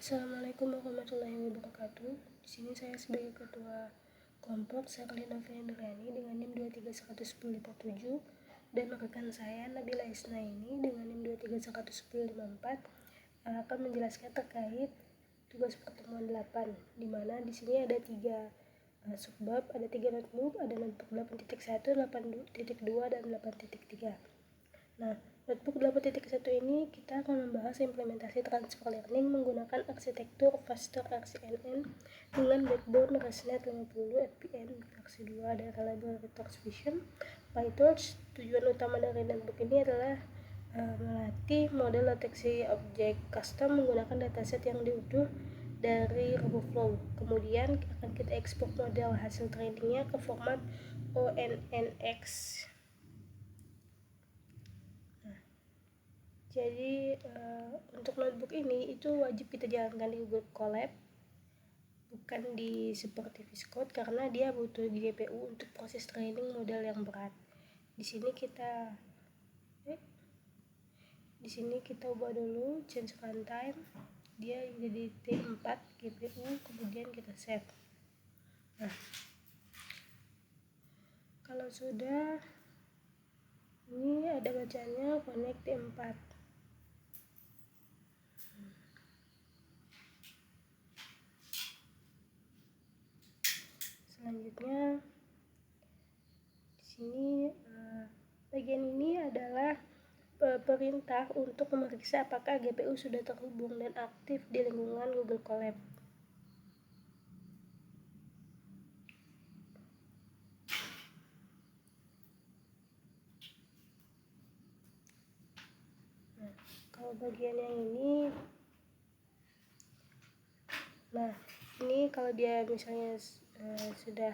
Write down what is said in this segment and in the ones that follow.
Assalamualaikum warahmatullahi wabarakatuh. Di sini saya sebagai ketua kelompok Sherly Novriani dengan NIM 2311057 dan rekan saya Nabila Isnaini dengan NIM 2311054 akan menjelaskan terkait tugas pertemuan 8, di mana di sini ada 3 subbab, ada 3 notebook, ada notebook 8.1, 8.2 dan 8.3. Nah, notebook 8.1 ini kita akan membahas implementasi transfer learning menggunakan arsitektur Faster RCNN dengan backbone ResNet 50 FPN versi 2 dari library TorchVision, PyTorch. Tujuan utama dari notebook ini adalah melatih model deteksi objek custom menggunakan dataset yang diutuh dari RoboFlow. Kemudian akan kita ekspor model hasil trainingnya ke format ONNX. Jadi untuk notebook ini itu wajib kita jalankan di Google Colab, bukan di seperti VSCode karena dia butuh GPU untuk proses training model yang berat. Di sini kita ubah dulu change runtime, dia jadi T4 GPU, kemudian kita save. Nah, kalau sudah, ini ada bacanya connect T4. Selanjutnya di sini bagian ini adalah perintah untuk memeriksa apakah GPU sudah terhubung dan aktif di lingkungan Google Colab. Nah, kalau bagian yang ini, ini kalau dia misalnya sudah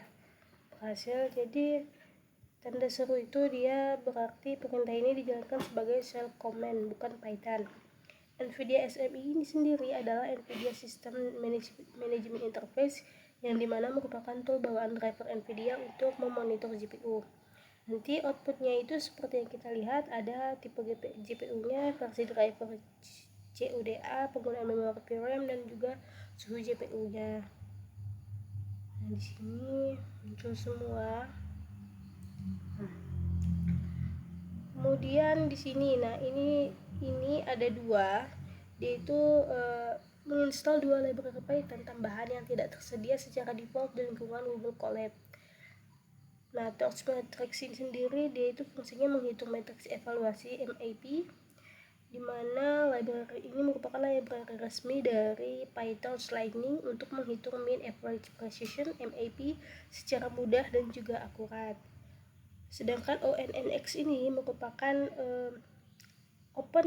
berhasil, jadi tanda seru itu dia berarti perintah ini dijalankan sebagai shell command, bukan Python. NVIDIA SMI ini sendiri adalah NVIDIA System Management Interface yang dimana merupakan tool bawaan driver NVIDIA untuk memonitor GPU. Nanti outputnya itu seperti yang kita lihat, ada tipe GPU-nya, versi driver CUDA, penggunaan memori VRAM, dan juga suhu GPU-nya. Nah, di sini muncul semua. Kemudian di sini, ini ada 2, yaitu menginstal 2 library Python tambahan yang tidak tersedia secara default di lingkungan Google Colab. Nah, Torch Matrix ini sendiri dia itu fungsinya menghitung matriks evaluasi MAP, di mana library ini merupakan library resmi dari PyTorch Lightning untuk menghitung mean average precision MAP secara mudah dan juga akurat. Sedangkan ONNX ini merupakan Open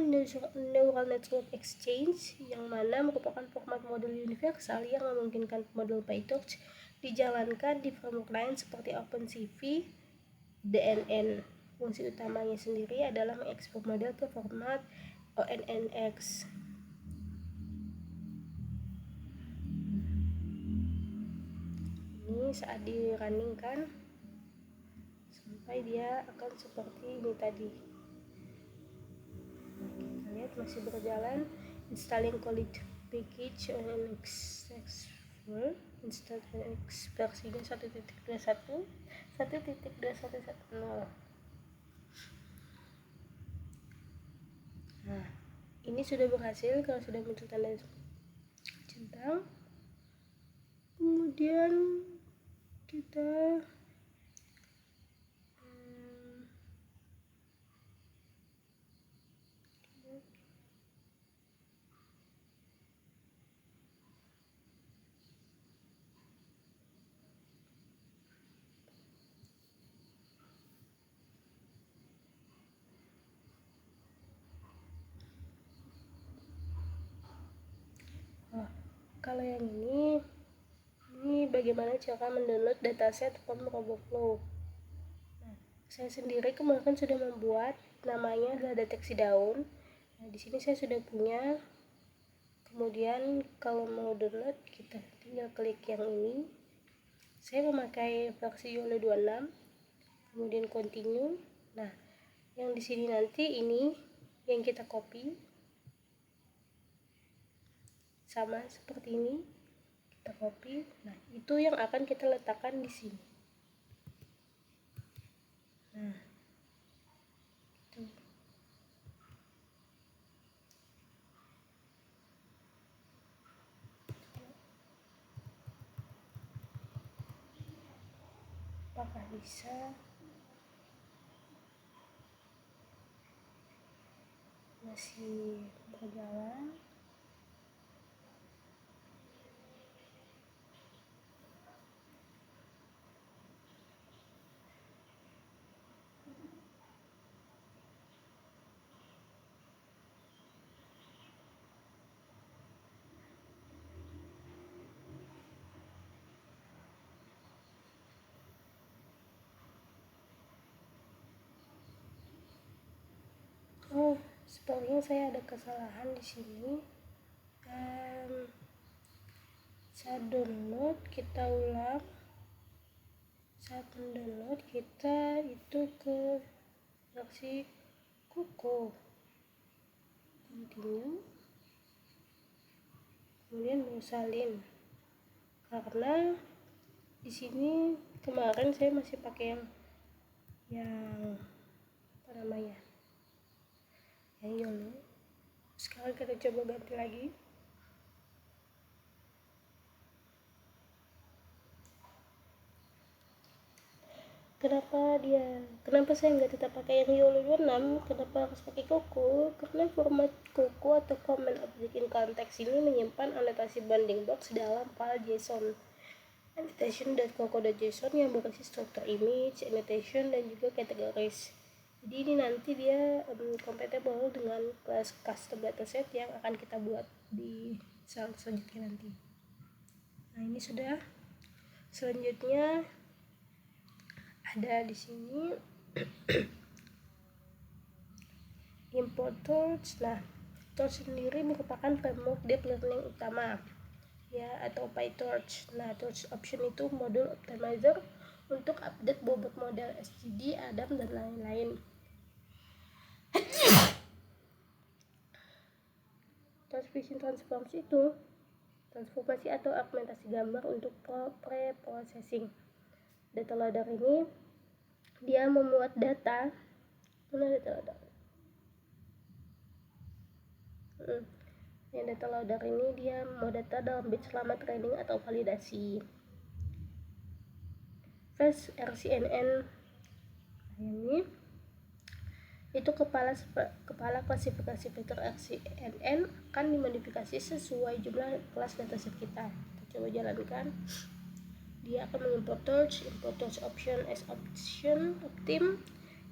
Neural Network Exchange, yang mana merupakan format model universal yang memungkinkan model PyTorch dijalankan di framework lain seperti OpenCV, DNN. Fungsi utamanya sendiri adalah mengekspor model ke format ONNX. Ini saat di running kan sampai dia akan seperti ini tadi. Kita lihat masih berjalan. Installing Collid package ONNX successful. Install ONNX versinya 1.21 1.2110. Nah, ini sudah berhasil kalau sudah muncul tanda centang. Kemudian kita kalau yang ini bagaimana cara mendownload dataset from RoboFlow. Nah, saya sendiri kemarin sudah membuat, namanya adalah deteksi daun. Nah, di sini saya sudah punya. Kemudian kalau mau download kita tinggal klik yang ini. Saya memakai versi YOLO 26. Kemudian continue. Nah, yang di sini nanti ini yang kita copy. sama seperti ini, kita copy. Nah, itu yang akan kita letakkan di sini. Nah, itu. Apakah bisa? Masih berjalan. Oh, sepertinya saya ada kesalahan di sini. Saat download kita ulang. Saat mendownload kita itu ke versi Koko. Continue. Kemudian mau salin. Karena di sini kemarin saya masih pakai yang apa namanya? Yang YOLO. Sekarang kita coba ganti lagi. Kenapa saya nggak tetap pakai yang YOLO 26? Kenapa harus pakai Koko? Karena format Koko atau Command Object in Context ini menyimpan anotasi bounding box dalam file JSON annotation.koko.json yang berisi struktur image, annotation, dan juga categories. Jadi ini nanti dia compatible dengan kelas custom dataset yang akan kita buat di slide selanjutnya nanti. Nah, ini sudah. Selanjutnya ada di sini import Torch. Nah, Torch sendiri merupakan framework deep learning utama ya, atau PyTorch. Nah, Torch option itu modul optimizer untuk update bobot model SGD, ADAM, dan lain-lain. Torch Vision Transforms itu transformasi atau augmentasi gambar untuk pre-processing. Data loader ini dia memuat data. Mana data loader? Yang data loader ini dia mau data dalam batch selama training atau validasi. Fast RCNN ini itu kepala klasifikasi vektor RCNN akan dimodifikasi sesuai jumlah kelas dataset kita. Kita coba jalankan. Dia akan mengimport Torch, import Torch option as option optim,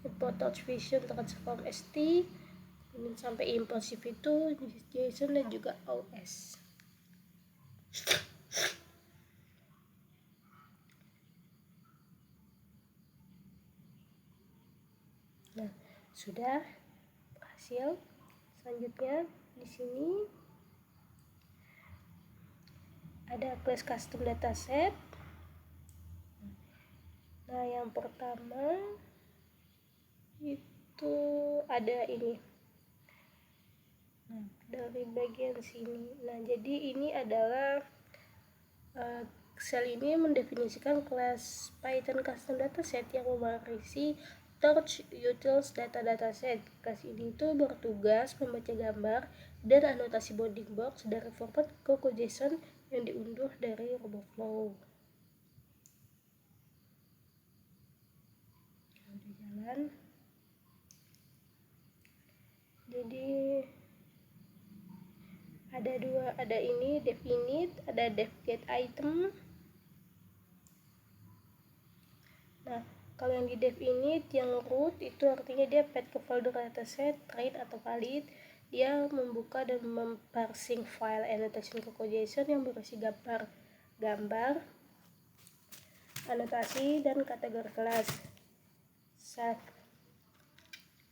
import Torch Vision transform ST, kemudian sampai impulsif itu JSON dan juga OS. Nah, sudah berhasil. Selanjutnya di sini ada class custom dataset. Nah, yang pertama itu ada ini. Nah, dari bagian sini. Nah, jadi ini adalah sel ini mendefinisikan kelas Python custom dataset yang mewarisi Torch Utils dataset. Kelas ini itu bertugas membaca gambar dan anotasi bounding box dari format Koko.json yang diunduh dari RoboFlow. Udah jalan. Jadi ada ini dev init, ada dev get item. Nah, kalau yang di dev init yang root itu artinya dia path ke folder dataset, train atau valid. Dia membuka dan memparsing file annotation Koko.json yang berisi gambar, anotasi, dan kategori kelas. Set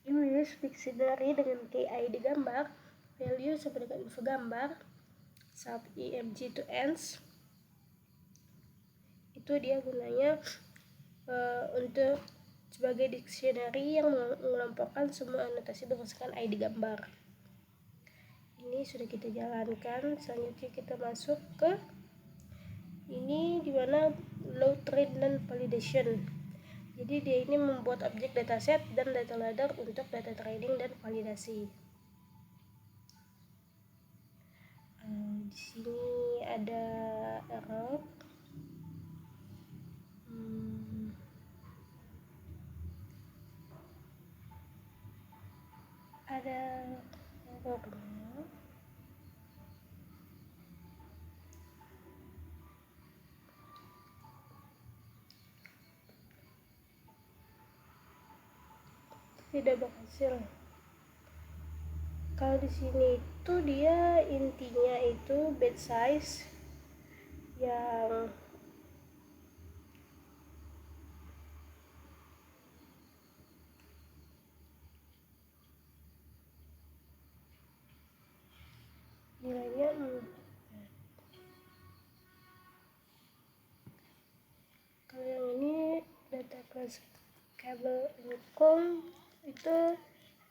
English dictionary dengan key ID gambar, value sama dengan info gambar, sub img to ends. Itu dia gunanya untuk sebagai dictionary yang mengelompokkan semua anotasi berdasarkan ID gambar. Ini sudah kita jalankan. Selanjutnya kita masuk ke ini dimana load train dan validation. Jadi dia ini membuat objek dataset dan data ladder untuk data training dan validasi. Di sini ada error. Ada errornya. Tidak berhasil. Kalau di sini itu dia intinya itu batch size yang nilainya kalau yang ini data class cable income itu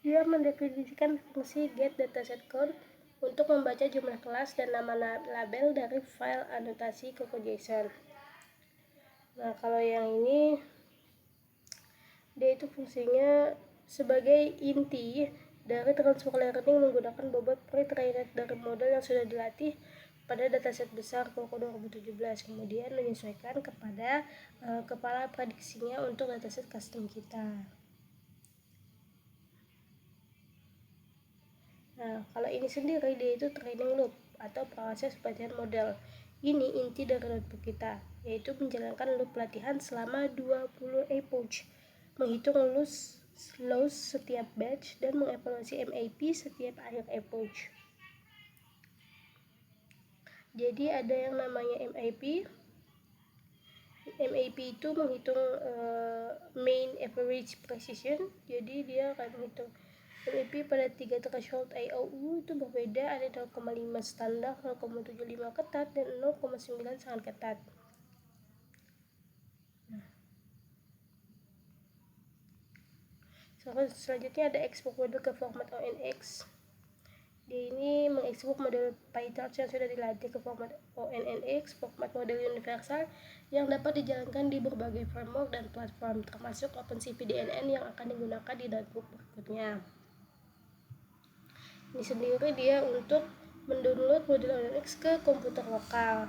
dia mendefinisikan fungsi get dataset count untuk membaca jumlah kelas dan nama label dari file anotasi CocoJSON. Nah, kalau yang ini dia itu fungsinya sebagai inti dari transfer learning menggunakan bobot pre-trained dari model yang sudah dilatih pada dataset besar Coco 2017, kemudian menyesuaikan kepada kepala prediksinya untuk dataset custom kita. Nah, kalau ini sendiri dia itu training loop atau proses pelatihan model. Ini inti dari notebook kita, yaitu menjalankan loop pelatihan selama 20 epoch, menghitung loss setiap batch dan mengevaluasi MAP setiap akhir epoch. Jadi ada yang namanya MAP. MAP itu menghitung main average precision. Jadi dia akan menghitung MAP pada 3 threshold IOU itu berbeda, ada 0,5 standar, 0,75 ketat, dan 0,9 sangat ketat. Selanjutnya ada export model ke format ONNX. Dia ini mengekspor model PyTorch yang sudah dilatih ke format ONNX, format model universal yang dapat dijalankan di berbagai framework dan platform, termasuk OpenCV-DNN yang akan digunakan di notebook berikutnya. Ini sendiri dia untuk mendownload model ONNX ke komputer lokal.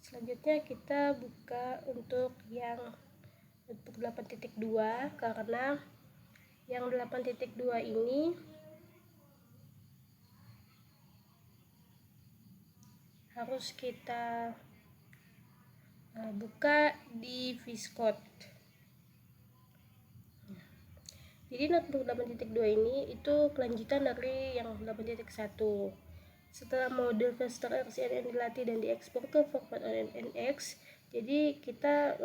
Selanjutnya kita buka untuk yang notebook 8.2 karena yang 8.2 ini harus kita buka di VS Code. Jadi notebook 8.2 ini itu kelanjutan dari yang 8.1. Setelah model Faster RCNN dilatih dan diekspor ke format ONNX, jadi kita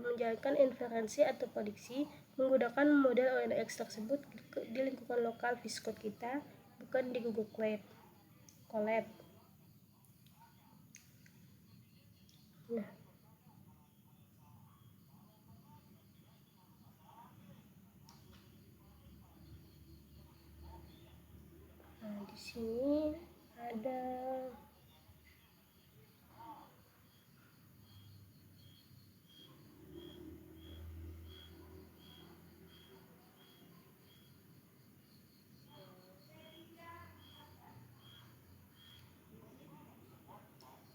menjalankan inferensi atau prediksi menggunakan model ONNX tersebut di lingkungan lokal VS Code kita, bukan di Google Colab. Nah, di sini ada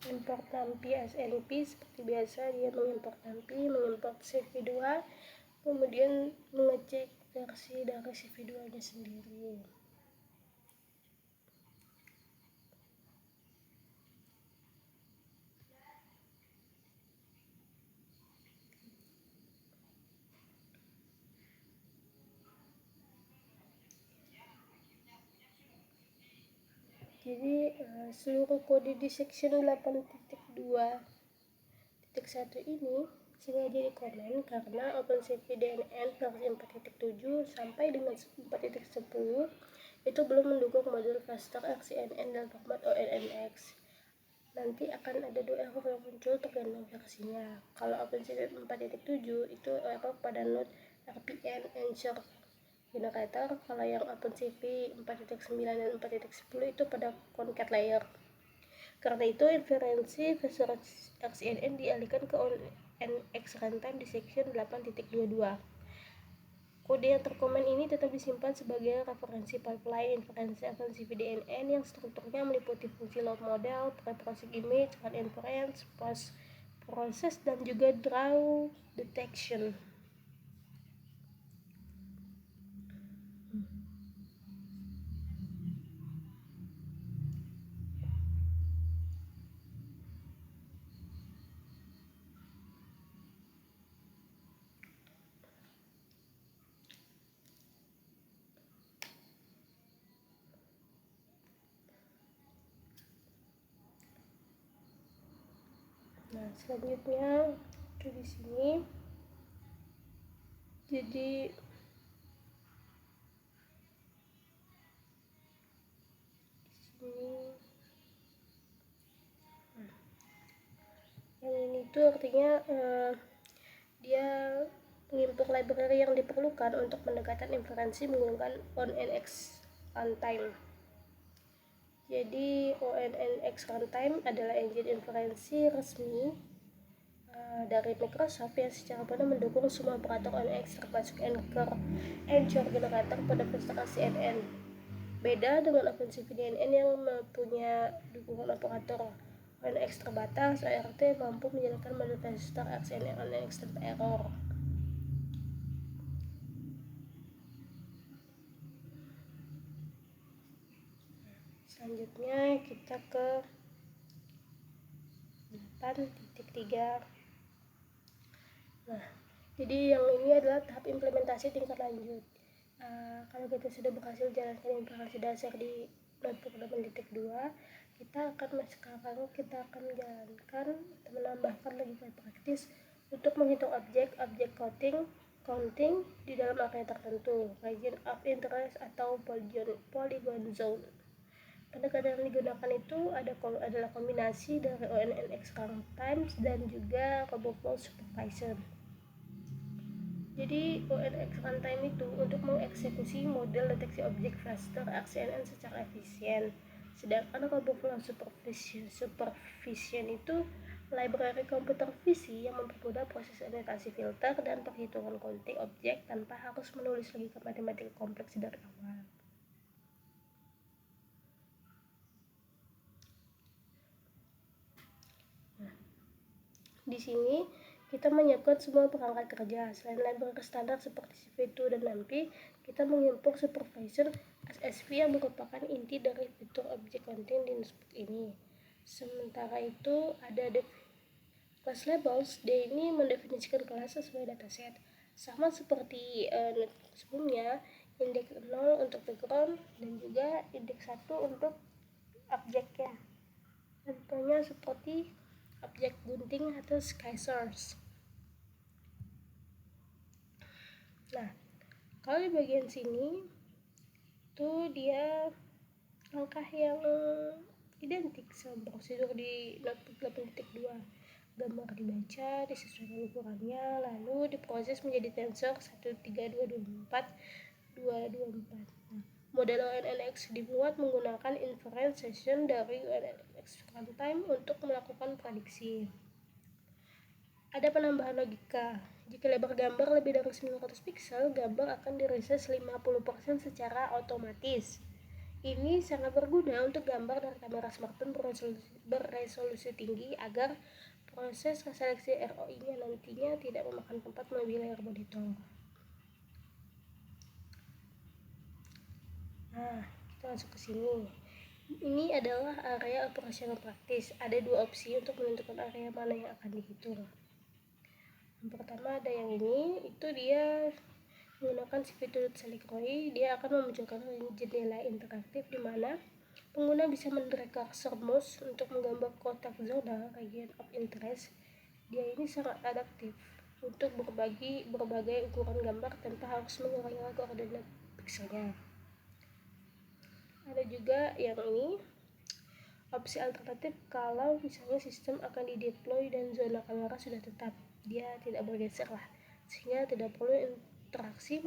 import NumPy SNP. Seperti biasa dia mengimport NumPy, mengimport CV2, kemudian mengecek versi dari CV2 nya sendiri. Jadi seluruh kode di section 8.2.1 ini sengaja dikomen karena OpenCV-DNN versi 4.7 sampai dengan 4.10 itu belum mendukung modul Faster RCNN dan format ONNX. Nanti akan ada 2 error yang muncul tergantung versinya. Kalau OpenCV 4.7 itu error pada node RPN ensure indikator. Kalau yang OpenCV 4.9 dan 4.10 itu pada concat layer. Karena itu inferensi versus XNN dialihkan ke ONNX runtime di section 8.22. Kode yang terkomen ini tetap disimpan sebagai referensi pipeline inferensi OpenCV DNN yang strukturnya meliputi fungsi load model, pre-processing image, run inference, post process, dan juga draw detection. Nah, selanjutnya di sini jadi yang ini tuh artinya dia mengimport library yang diperlukan untuk pendekatan inferensi menggunakan ONNX runtime. Jadi ONNX runtime adalah engine inferensi resmi dari Microsoft yang secara penuh mendukung semua operator ONNX termasuk Anchor generator pada pustaka CNN. Beda dengan OpenCV DNN yang mempunyai dukungan operator ONNX terbatas, ORT mampu menjalankan manifestor XNN ONNX tanpa error. Selanjutnya kita ke 8.3. Nah, jadi yang ini adalah tahap implementasi tingkat lanjut. Kalau kita sudah berhasil jalankan implementasi dasar di notebook 8.2, sekarang kita akan menjalankan atau menambahkan lagi file praktis untuk menghitung objek counting di dalam area tertentu, region of interest atau polygon zone. Pendekatan yang digunakan itu adalah kombinasi dari ONNX runtime dan juga COBOL supervisor. Jadi ONNX runtime itu untuk mengeksekusi model deteksi objek raster XNN secara efisien. Sedangkan COBOL supervision itu library komputer visi yang mempermudah proses anotasi filter dan perhitungan counting objek tanpa harus menulis logika matematika kompleks dari awal. Di sini kita menyiapkan semua perangkat kerja. Selain library standar seperti CV2 dan NumPy, kita mengimport supervisor SSV yang merupakan inti dari fitur object counting di notebook ini. Sementara itu ada class labels. Dia ini mendefinisikan kelas sesuai dataset. Sama seperti notebook sebelumnya, indeks 0 untuk background dan juga indeks 1 untuk objeknya. Contohnya seperti objek gunting atau sky source. Nah, kalau di bagian sini tuh dia langkah yang identik sama prosedur di notebook 8.2. Gambar dibaca, disesuaikan ukurannya, lalu diproses menjadi tensor 13224 224. Nah, model ONNX dibuat menggunakan inference session dari ONNX runtime untuk melakukan prediksi. Ada penambahan logika. Jika lebar gambar lebih dari 900 pixel, gambar akan di-resize 50% secara otomatis. Ini sangat berguna untuk gambar dari kamera smartphone beresolusi tinggi agar proses seleksi ROI-nya nantinya tidak memakan tempat melebihi layar monitor. Nah, kita masuk ke sini. Ini adalah area operasional praktis. Ada dua opsi untuk menentukan area mana yang akan dihitung. Yang pertama ada yang ini, itu dia menggunakan CV2.Selectroy. Dia akan memunculkan jendela interaktif di mana pengguna bisa mendrag cursor mouse untuk menggambar kotak zona region of interest. Dia ini sangat adaptif untuk berbagai ukuran gambar tanpa harus mengurangi koordinat pixelnya. Ada juga yang ini, opsi alternatif kalau misalnya sistem akan dideploy dan zona kamera sudah tetap, dia tidak bergeser lah, sehingga tidak perlu interaksi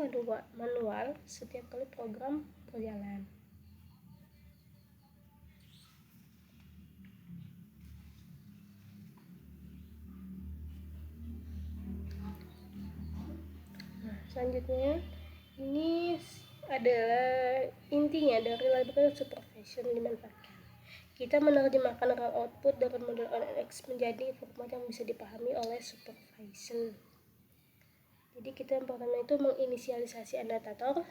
manual setiap kali program berjalan. Nah, selanjutnya ini adalah intinya dari library supervision dimanfaatkan. Kita menerjemahkan raw output dari model ONNX menjadi format yang bisa dipahami oleh supervision. Jadi kita yang pertama itu menginisialisasi annotator.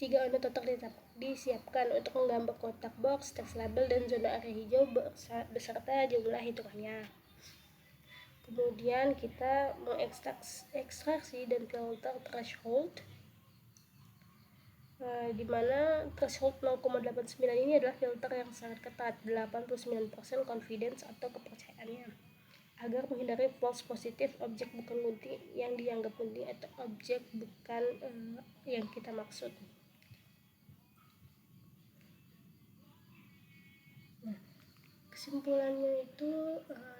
3 annotator disiapkan untuk menggambar kotak box, text label, dan zona area hijau beserta jumlah hitungannya. Kemudian kita mengekstraksi dan filter threshold, di mana threshold 0,89 ini adalah filter yang sangat ketat, 89% confidence atau kepercayaannya, agar menghindari false positif, objek bukan gunting yang dianggap gunting atau objek bukan yang kita maksud. Nah, kesimpulannya itu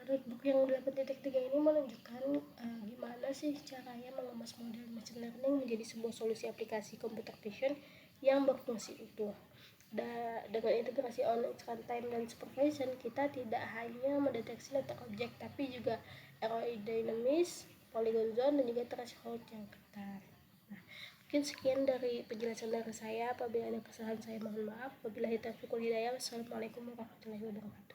notebook yang 8.3 ini menunjukkan gimana sih caranya mengemas model machine learning menjadi sebuah solusi aplikasi computer vision yang berfungsi utuh. Dengan integrasi ONNX, runtime, dan supervision, kita tidak hanya mendeteksi letak objek, tapi juga aerodynamics, polygon zone, dan juga threshold yang ketat. Nah, mungkin sekian dari penjelasan dari saya. Apabila ada kesalahan saya mohon maaf. Wabillahi taufiq wal hidayah. Wassalamualaikum warahmatullahi wabarakatuh.